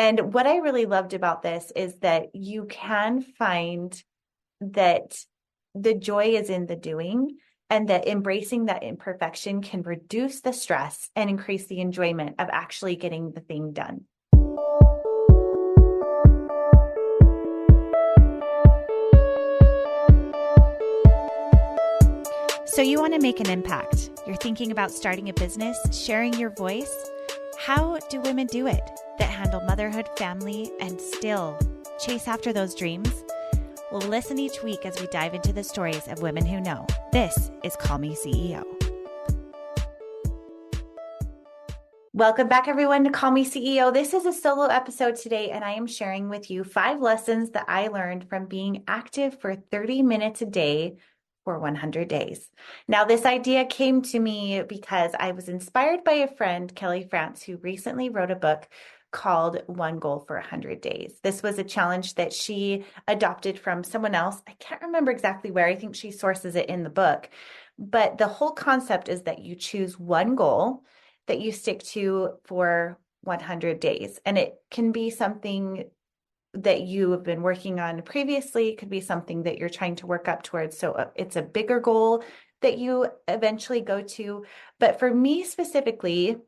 And what I really loved about this is that you can find that the joy is in the doing, and that embracing that imperfection can reduce the stress and increase the enjoyment of actually getting the thing done. So you want to make an impact. You're thinking about starting a business, sharing your voice. How do women do it that handle motherhood, family, and still chase after those dreams? Well, listen each week as we dive into the stories of women who know. This is Call Me CEO. Welcome back, everyone, to Call Me CEO. This is a solo episode today, and I am sharing with you 5 lessons that I learned from being active for 30 minutes a day for 100 days. Now, this idea came to me because I was inspired by a friend, Kelly France, who recently wrote a book called One Goal for 100 Days. This was a challenge that she adopted from someone else. I can't remember exactly where. I think she sources it in the book. But the whole concept is that you choose one goal that you stick to for 100 days. And it can be something that you have been working on previously. It could be something that you're trying to work up towards. So it's a bigger goal that you eventually go to. But for me specifically,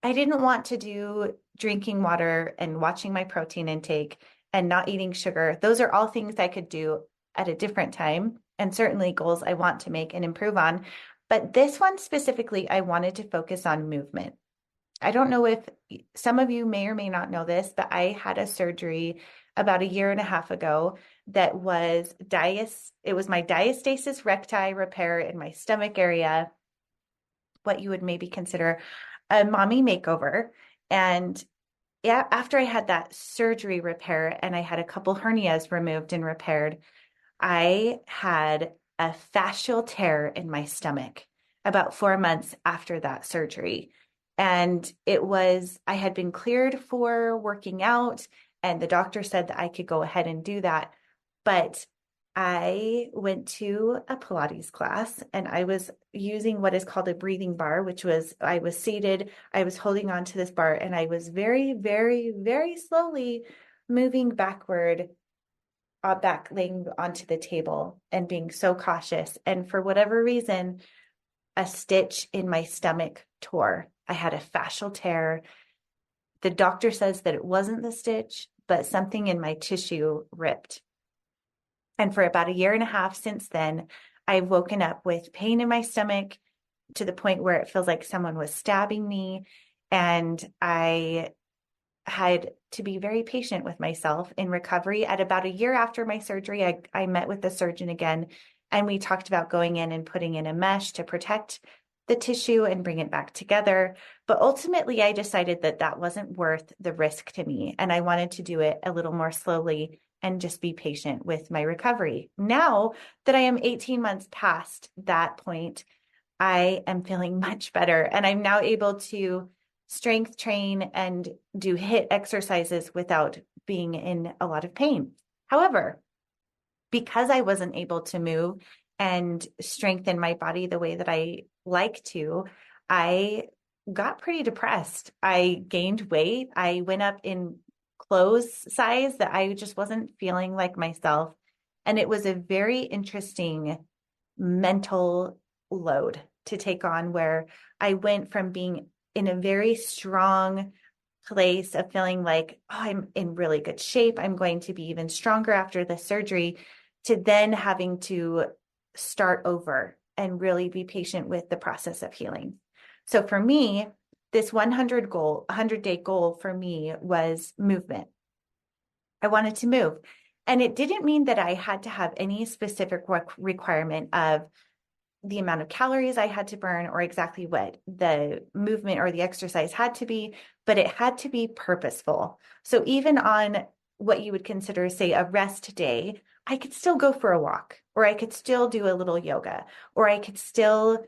I didn't want to do drinking water and watching my protein intake and not eating sugar. Those are all things I could do at a different time, and certainly goals I want to make and improve on. But this one specifically, I wanted to focus on movement. I don't know if some of you may or may not know this, but I had a surgery about 1.5 years ago that was it was my diastasis recti repair in my stomach area, what you would maybe consider a mommy makeover. And yeah, after I had that surgery repair and I had a couple hernias removed and repaired, I had a fascial tear in my stomach about 4 months after that surgery. And I had been cleared for working out, and the doctor said that I could go ahead and do that. But I went to a Pilates class, and I was using what is called a breathing bar, which was, I was seated, I was holding on to this bar, and I was very, very, very slowly moving backward, back laying onto the table and being so cautious. And for whatever reason, a stitch in my stomach tore. I had a fascial tear. The doctor says that it wasn't the stitch, but something in my tissue ripped. And for about 1.5 years since then, I've woken up with pain in my stomach to the point where it feels like someone was stabbing me. And I had to be very patient with myself in recovery. At about 1 year after my surgery, I met with the surgeon again, and we talked about going in and putting in a mesh to protect the tissue and bring it back together. But ultimately, I decided that that wasn't worth the risk to me, and I wanted to do it a little more slowly and just be patient with my recovery. Now that I am 18 months past that point, I am feeling much better, and I'm now able to strength train and do HIIT exercises without being in a lot of pain. However, because I wasn't able to move and strengthen my body the way that I like to, I got pretty depressed. I gained weight. I went up in clothes size that I just wasn't feeling like myself. And it was a very interesting mental load to take on, where I went from being in a very strong place of feeling like, oh, I'm in really good shape, I'm going to be even stronger after the surgery, to then having to start over and really be patient with the process of healing. So for me, this 100-day goal for me was movement. I wanted to move. And it didn't mean that I had to have any specific requirement of the amount of calories I had to burn or exactly what the movement or the exercise had to be, but it had to be purposeful. So even on what you would consider, say, a rest day, I could still go for a walk, or I could still do a little yoga, or I could still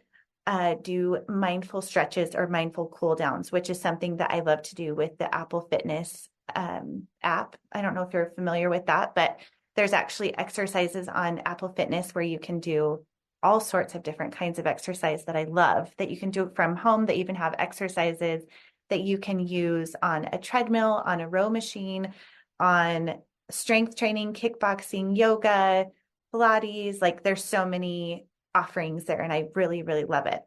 do mindful stretches or mindful cool downs, which is something that I love to do with the Apple Fitness app. I don't know if you're familiar with that, but there's actually exercises on Apple Fitness where you can do all sorts of different kinds of exercise that I love, that you can do from home. They even have exercises that you can use on a treadmill, on a row machine, on strength training, kickboxing, yoga, Pilates. Like there's so many offerings there, and I really, really love it.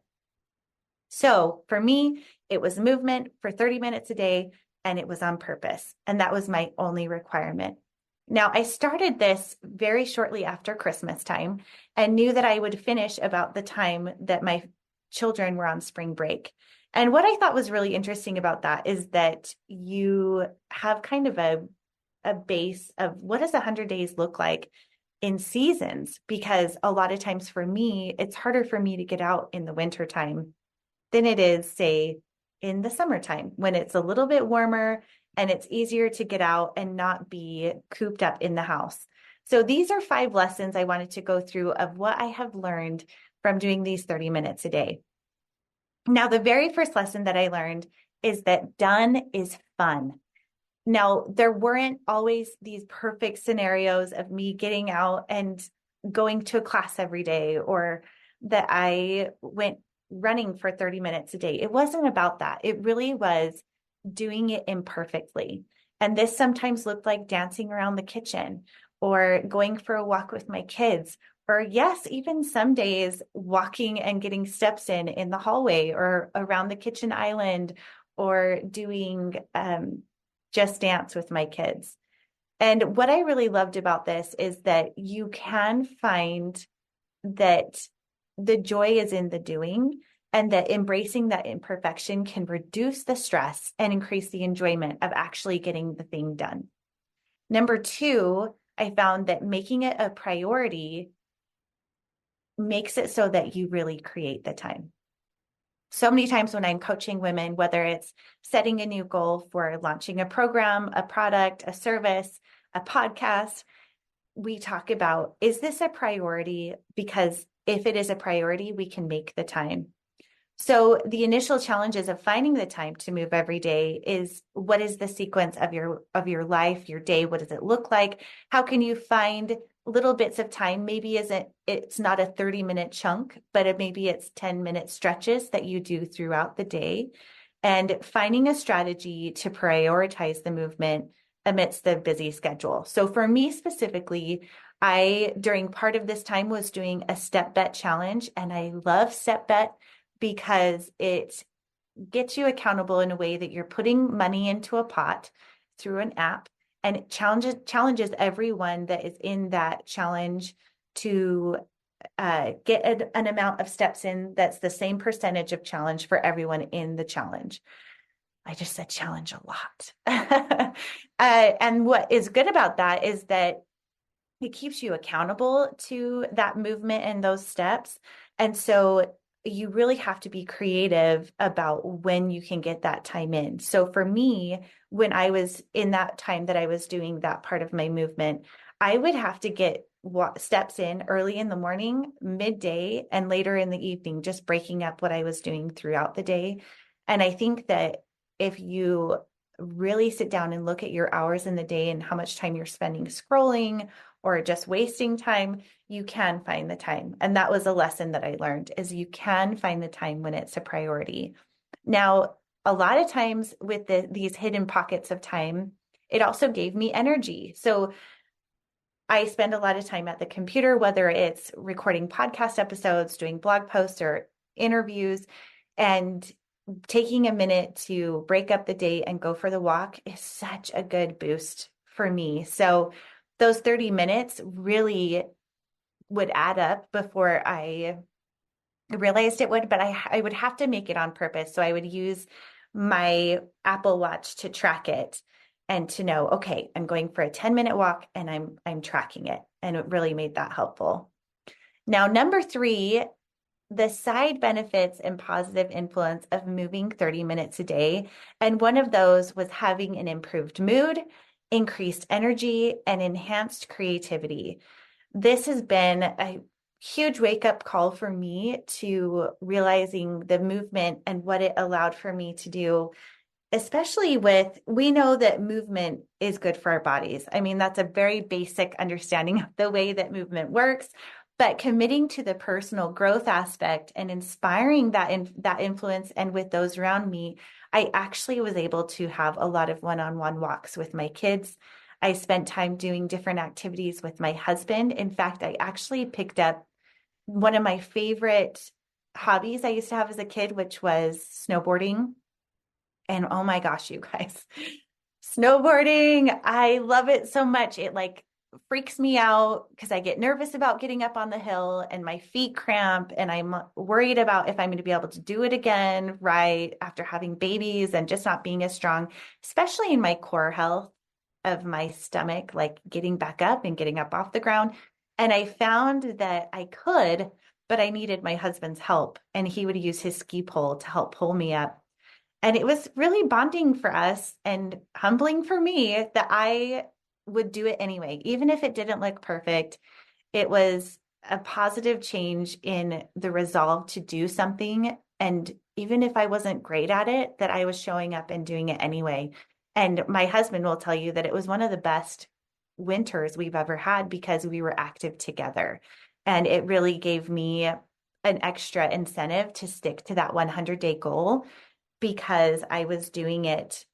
So for me, it was movement for 30 minutes a day, and it was on purpose. And that was my only requirement. Now, I started this very shortly after Christmas time and knew that I would finish about the time that my children were on spring break. And what I thought was really interesting about that is that you have kind of a base of what does 100 days look like in seasons? Because a lot of times for me, it's harder for me to get out in the wintertime than it is, say, in the summertime when it's a little bit warmer and it's easier to get out and not be cooped up in the house. So these are 5 lessons I wanted to go through of what I have learned from doing these 30 minutes a day. Now, the very first lesson that I learned is that done is fun. Now, there weren't always these perfect scenarios of me getting out and going to a class every day, or that I went running for 30 minutes a day. It wasn't about that. It really was doing it imperfectly. And this sometimes looked like dancing around the kitchen or going for a walk with my kids, or yes, even some days walking and getting steps in the hallway or around the kitchen island, or doing just dance with my kids. And what I really loved about this is that you can find that the joy is in the doing, and that embracing that imperfection can reduce the stress and increase the enjoyment of actually getting the thing done. Number 2, I found that making it a priority makes it so that you really create the time. So many times when I'm coaching women, whether it's setting a new goal for launching a program, a product, a service, a podcast, we talk about, is this a priority? Because if it is a priority, we can make the time. So the initial challenges of finding the time to move every day is, what is the sequence of your life, your day? What does it look like? How can you find little bits of time? Maybe it's not a 30-minute chunk, but maybe it's 10-minute stretches that you do throughout the day, and finding a strategy to prioritize the movement amidst the busy schedule. So for me specifically, I, during part of this time, was doing a step bet challenge, and I love step bet because it gets you accountable in a way that you're putting money into a pot through an app, and it challenges everyone that is in that challenge to get an amount of steps in that's the same percentage of challenge for everyone in the challenge. I just said challenge a lot. And what is good about that is that it keeps you accountable to that movement and those steps. And so you really have to be creative about when you can get that time in. So for me, when I was in that time that I was doing that part of my movement, I would have to get steps in early in the morning, midday, and later in the evening, just breaking up what I was doing throughout the day. And I think that if you really sit down and look at your hours in the day and how much time you're spending scrolling or just wasting time, you can find the time. And that was a lesson that I learned, is you can find the time when it's a priority. Now, a lot of times with these hidden pockets of time, it also gave me energy. So I spend a lot of time at the computer, whether it's recording podcast episodes, doing blog posts or interviews, and taking a minute to break up the day and go for the walk is such a good boost for me. So those 30 minutes really would add up before I realized it would, but I would have to make it on purpose. So I would use my Apple Watch to track it and to know, okay, I'm going for a 10-minute walk and I'm tracking it. And it really made that helpful. Now, number 3, the side benefits and positive influence of moving 30 minutes a day. And one of those was having an improved mood, increased energy, and enhanced creativity. This has been a huge wake-up call for me to realizing the movement and what it allowed for me to do, especially we know that movement is good for our bodies. I mean, that's a very basic understanding of the way that movement works. But committing to the personal growth aspect and inspiring that influence and with those around me, I actually was able to have a lot of one-on-one walks with my kids. I spent time doing different activities with my husband. In fact, I actually picked up one of my favorite hobbies I used to have as a kid, which was snowboarding. And oh my gosh, you guys, snowboarding, I love it so much. It like freaks me out because I get nervous about getting up on the hill and my feet cramp, and I'm worried about if I'm going to be able to do it again right after having babies and just not being as strong, especially in my core health of my stomach, like getting back up and getting up off the ground. And I found that I could, but I needed my husband's help, and he would use his ski pole to help pull me up. And it was really bonding for us and humbling for me that I would do it anyway, even if it didn't look perfect. It was a positive change in the resolve to do something. And even if I wasn't great at it, that I was showing up and doing it anyway. And my husband will tell you that it was one of the best winters we've ever had because we were active together. And it really gave me an extra incentive to stick to that 100-day goal because I was doing it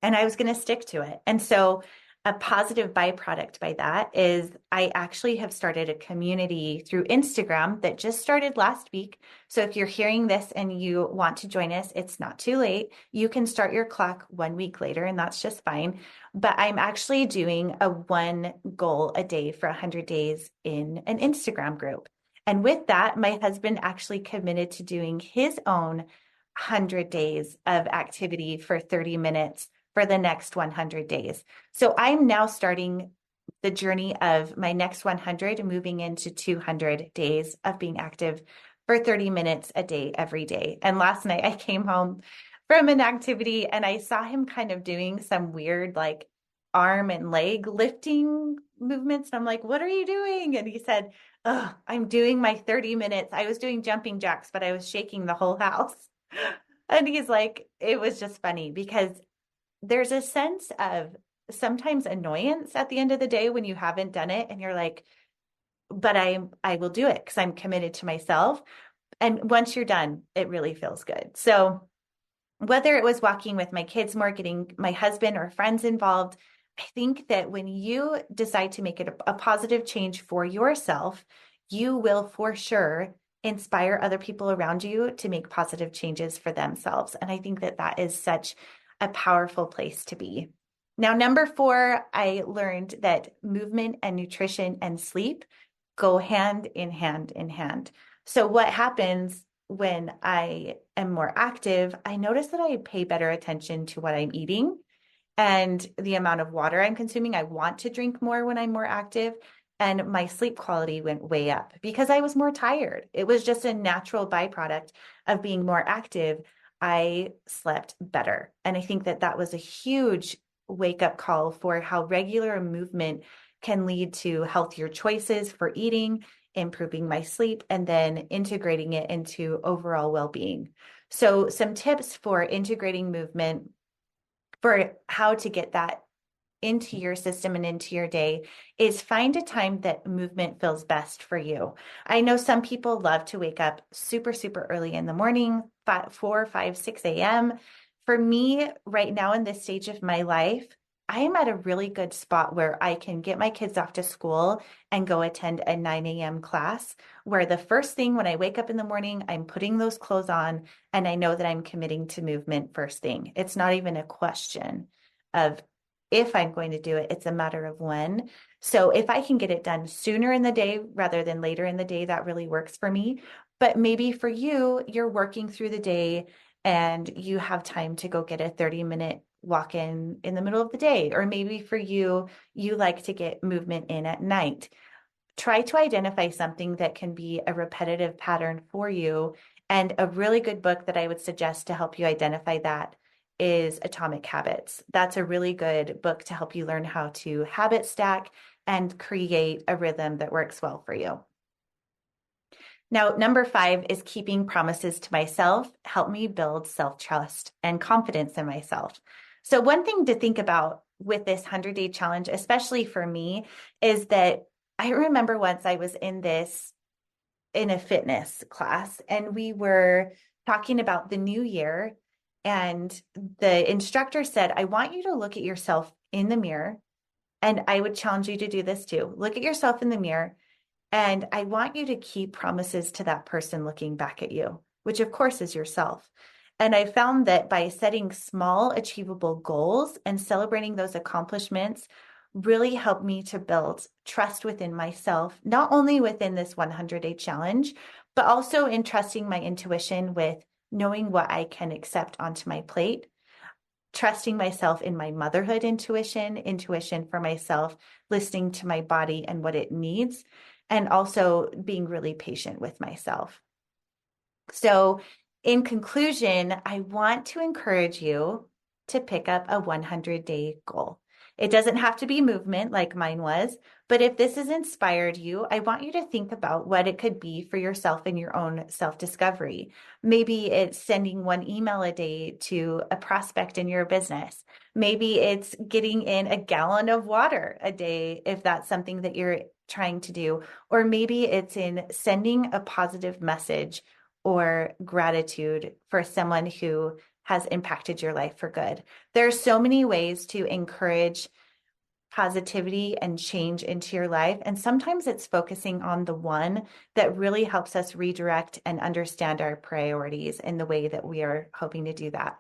and I was going to stick to it. And so a positive byproduct by that is I actually have started a community through Instagram that just started last week. So if you're hearing this and you want to join us, it's not too late. You can start your clock 1 week later, and that's just fine. But I'm actually doing a one goal a day for 100 days in an Instagram group. And with that, my husband actually committed to doing his own 100 days of activity for 30 minutes for the next 100 days. So I'm now starting the journey of my next 100, moving into 200 days of being active for 30 minutes a day, every day. And last night I came home from an activity and I saw him kind of doing some weird, like arm and leg lifting movements. And I'm like, what are you doing? And he said, oh, I'm doing my 30 minutes. I was doing jumping jacks, but I was shaking the whole house. And he's like, it was just funny because there's a sense of sometimes annoyance at the end of the day when you haven't done it and you're like, but I will do it because I'm committed to myself. And once you're done, it really feels good. So whether it was walking with my kids more, getting my husband or friends involved, I think that when you decide to make it a positive change for yourself, you will for sure inspire other people around you to make positive changes for themselves. And I think that that is such a powerful place to be. Now, number 4, I learned that movement and nutrition and sleep go hand in hand in hand. So what happens when I am more active, I notice that I pay better attention to what I'm eating and the amount of water I'm consuming. I want to drink more when I'm more active. And my sleep quality went way up because I was more tired. It was just a natural byproduct of being more active. I slept better. And I think that that was a huge wake up call for how regular movement can lead to healthier choices for eating, improving my sleep, and then integrating it into overall well-being. So some tips for integrating movement, for how to get that into your system and into your day, is find a time that movement feels best for you. I know some people love to wake up super, super early in the morning, 4, 5, 6 a.m. For me, right now in this stage of my life, I am at a really good spot where I can get my kids off to school and go attend a 9 a.m. class, where the first thing when I wake up in the morning, I'm putting those clothes on and I know that I'm committing to movement first thing. It's not even a question of if I'm going to do it, it's a matter of when. So if I can get it done sooner in the day rather than later in the day, that really works for me. But maybe for you, you're working through the day and you have time to go get a 30-minute walk in the middle of the day. Or maybe for you, you like to get movement in at night. Try to identify something that can be a repetitive pattern for you. And a really good book that I would suggest to help you identify that is Atomic Habits. That's a really good book to help you learn how to habit stack and create a rhythm that works well for you. Now, number 5 is keeping promises to myself help me build self-trust and confidence in myself. So one thing to think about with this 100-day challenge, especially for me, is that I remember once I was in a fitness class and we were talking about the new year And the instructor said, I want you to look at yourself in the mirror. And I would challenge you to do this too. Look at yourself in the mirror. And I want you to keep promises to that person looking back at you, which of course is yourself. And I found that by setting small, achievable goals and celebrating those accomplishments really helped me to build trust within myself, not only within this 100-day challenge, but also in trusting my intuition with knowing what I can accept onto my plate, trusting myself in my motherhood intuition for myself, listening to my body and what it needs, and also being really patient with myself. So, in conclusion, I want to encourage you to pick up a 100-day goal. It doesn't have to be movement like mine was, but if this has inspired you, I want you to think about what it could be for yourself in your own self-discovery. Maybe it's sending one email a day to a prospect in your business. Maybe it's getting in a gallon of water a day, if that's something that you're trying to do. Or maybe it's in sending a positive message or gratitude for someone who has impacted your life for good. There are so many ways to encourage positivity and change into your life. And sometimes it's focusing on the one that really helps us redirect and understand our priorities in the way that we are hoping to do that.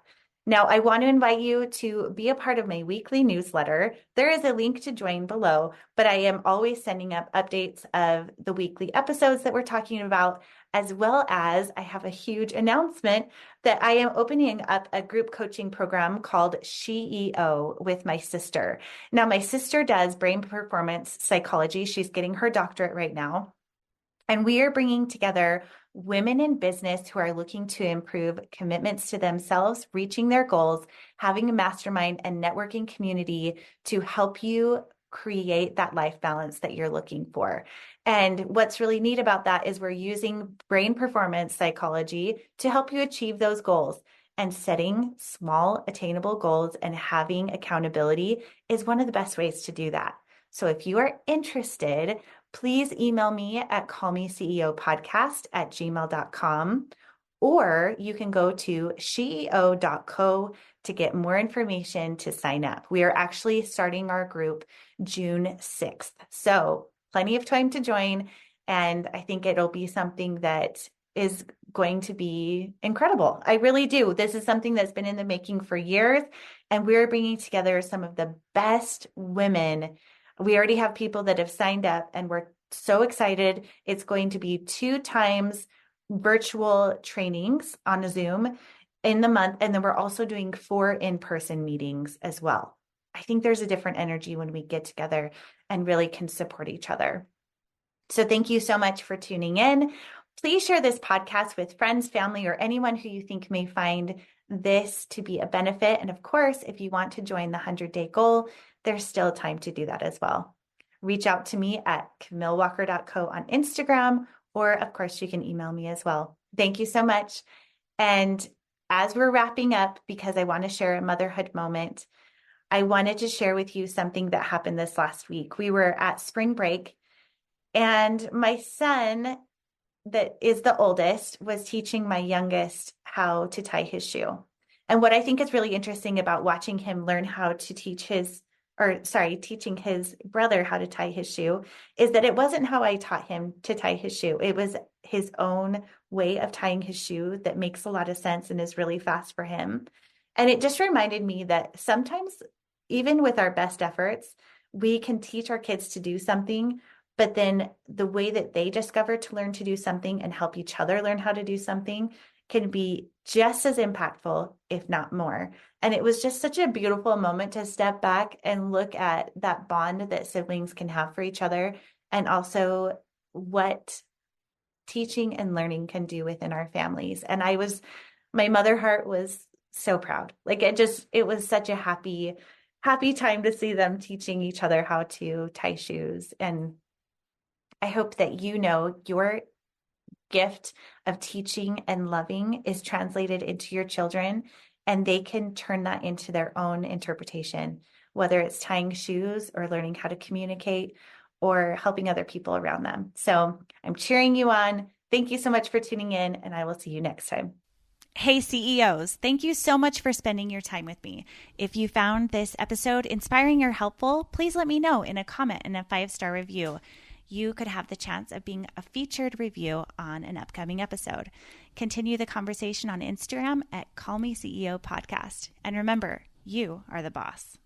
Now, I want to invite you to be a part of my weekly newsletter. There is a link to join below, but I am always sending up updates of the weekly episodes that we're talking about, as well as I have a huge announcement that I am opening up a group coaching program called SheEO with my sister. Now, my sister does brain performance psychology. She's getting her doctorate right now. And we are bringing together women in business who are looking to improve commitments to themselves, reaching their goals, having a mastermind and networking community to help you create that life balance that you're looking for. And what's really neat about that is we're using brain performance psychology to help you achieve those goals. And setting small, attainable goals and having accountability is one of the best ways to do that. So if you are interested, please email me at callmeceopodcast@gmail.com, or you can go to sheeo.co to get more information to sign up. We are actually starting our group June 6th. So plenty of time to join. And I think it'll be something that is going to be incredible. I really do. This is something that's been in the making for years, and we're bringing together some of the best women. We already have people that have signed up, and we're so excited. It's going to be 2 times virtual trainings on a Zoom in the month. And then we're also doing 4 in-person meetings as well. I think there's a different energy when we get together and really can support each other. So thank you so much for tuning in. Please share this podcast with friends, family, or anyone who you think may find this to be a benefit. And of course, if you want to join the 100-day goal, there's still time to do that as well. Reach out to me at camillewalker.co on Instagram, or of course, you can email me as well. Thank you so much. And as we're wrapping up, because I want to share a motherhood moment, I wanted to share with you something that happened this last week. We were at spring break, and my son, that is the oldest, was teaching my youngest how to tie his shoe. And what I think is really interesting about watching him learn how to teaching his brother how to tie his shoe is that it wasn't how I taught him to tie his shoe. It was his own way of tying his shoe that makes a lot of sense and is really fast for him. And it just reminded me that sometimes, even with our best efforts, we can teach our kids to do something, but then the way that they discover to learn to do something and help each other learn how to do something can be just as impactful, if not more. And it was just such a beautiful moment to step back and look at that bond that siblings can have for each other, and also what teaching and learning can do within our families. And my mother heart was so proud. Like it was such a happy time to see them teaching each other how to tie shoes. And I hope that your gift of teaching and loving is translated into your children, and they can turn that into their own interpretation, whether it's tying shoes or learning how to communicate or helping other people around them. So I'm cheering you on. Thank you so much for tuning in, and I will see you next time. Hey, CEOs, thank you so much for spending your time with me. If you found this episode inspiring or helpful, please let me know in a comment and a 5-star review. You could have the chance of being a featured review on an upcoming episode. Continue the conversation on Instagram at Call Me CEO Podcast. And remember, you are the boss.